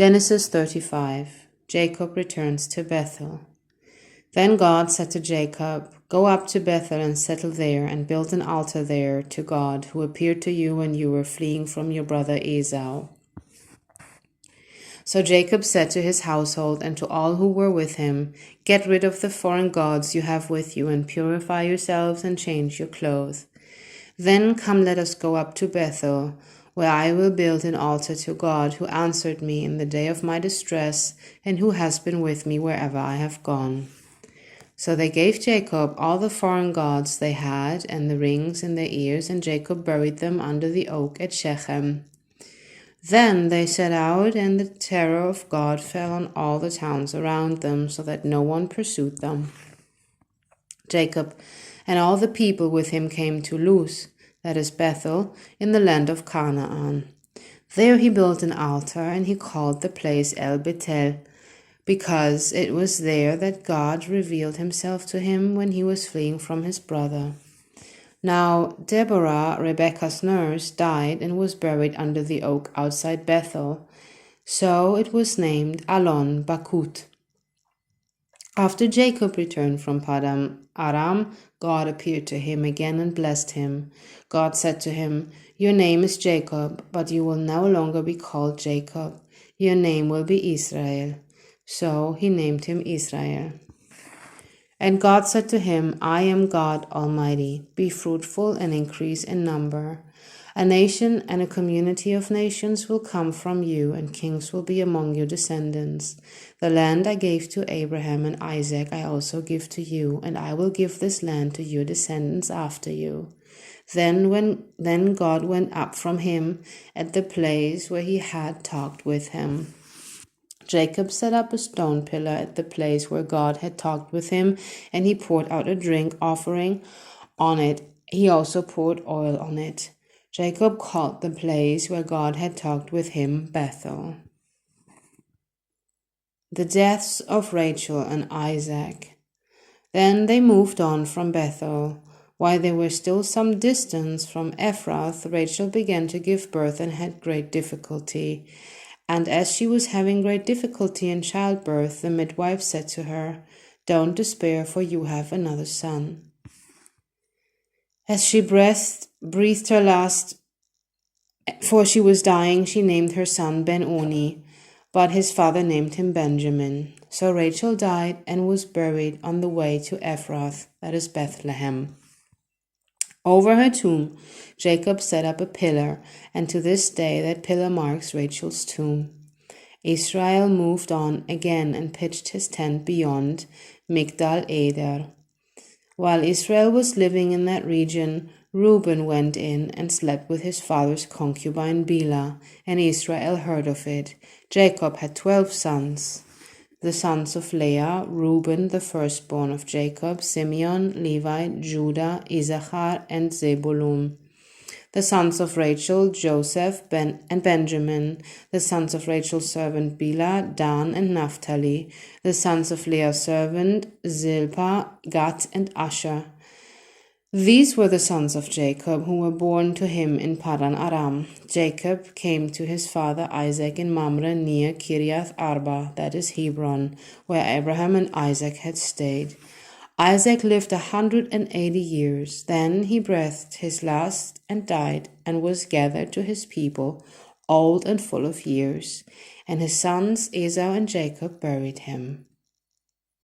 Genesis 35. Jacob returns to Bethel. Then God said to Jacob, "Go up to Bethel and settle there, and build an altar there to God, who appeared to you when you were fleeing from your brother Esau." So Jacob said to his household and to all who were with him, "Get rid of the foreign gods you have with you, and purify yourselves and change your clothes. Then come, let us go up to Bethel, where I will build an altar to God, who answered me in the day of my distress, and who has been with me wherever I have gone." So they gave Jacob all the foreign gods they had, and the rings in their ears, and Jacob buried them under the oak at Shechem. Then they set out, and the terror of God fell on all the towns around them, so that no one pursued them. Jacob and all the people with him came to Luz, that is Bethel, in the land of Canaan. There he built an altar, and he called the place El Bethel, because it was there that God revealed himself to him when he was fleeing from his brother. Now Deborah, Rebekah's nurse, died and was buried under the oak outside Bethel, so it was named Alon Bakut. After Jacob returned from Paddan Aram, God appeared to him again and blessed him. God said to him, "Your name is Jacob, but you will no longer be called Jacob. Your name will be Israel." So he named him Israel. And God said to him, "I am God Almighty. Be fruitful and increase in number. A nation and a community of nations will come from you, and kings will be among your descendants. The land I gave to Abraham and Isaac I also give to you, and I will give this land to your descendants after you." Then God went up from him at the place where he had talked with him. Jacob set up a stone pillar at the place where God had talked with him, and he poured out a drink offering on it. He also poured oil on it. Jacob called the place where God had talked with him Bethel. The deaths of Rachel and Isaac. Then they moved on from Bethel. While they were still some distance from Ephrath, Rachel began to give birth and had great difficulty. And as she was having great difficulty in childbirth, the midwife said to her, "Don't despair, for you have another son." As she breathed her last, for she was dying, she named her son Ben-Oni, but his father named him Benjamin. So Rachel died and was buried on the way to Ephrath, that is Bethlehem. Over her tomb, Jacob set up a pillar, and to this day that pillar marks Rachel's tomb. Israel moved on again and pitched his tent beyond Migdal Eder. While Israel was living in that region, Reuben went in and slept with his father's concubine Bilhah, and Israel heard of it. Jacob had 12 sons. The sons of Leah, Reuben, the firstborn of Jacob, Simeon, Levi, Judah, Issachar, and Zebulun. The sons of Rachel, Joseph, and Benjamin. The sons of Rachel's servant Bilhah, Dan, and Naphtali. The sons of Leah's servant Zilpah, Gad, and Asher. These were the sons of Jacob who were born to him in Paddan Aram. Jacob came to his father Isaac in Mamre near Kiriath Arba, that is Hebron, where Abraham and Isaac had stayed. Isaac lived 180 years. Then he breathed his last and died, and was gathered to his people, old and full of years. And his sons Esau and Jacob buried him.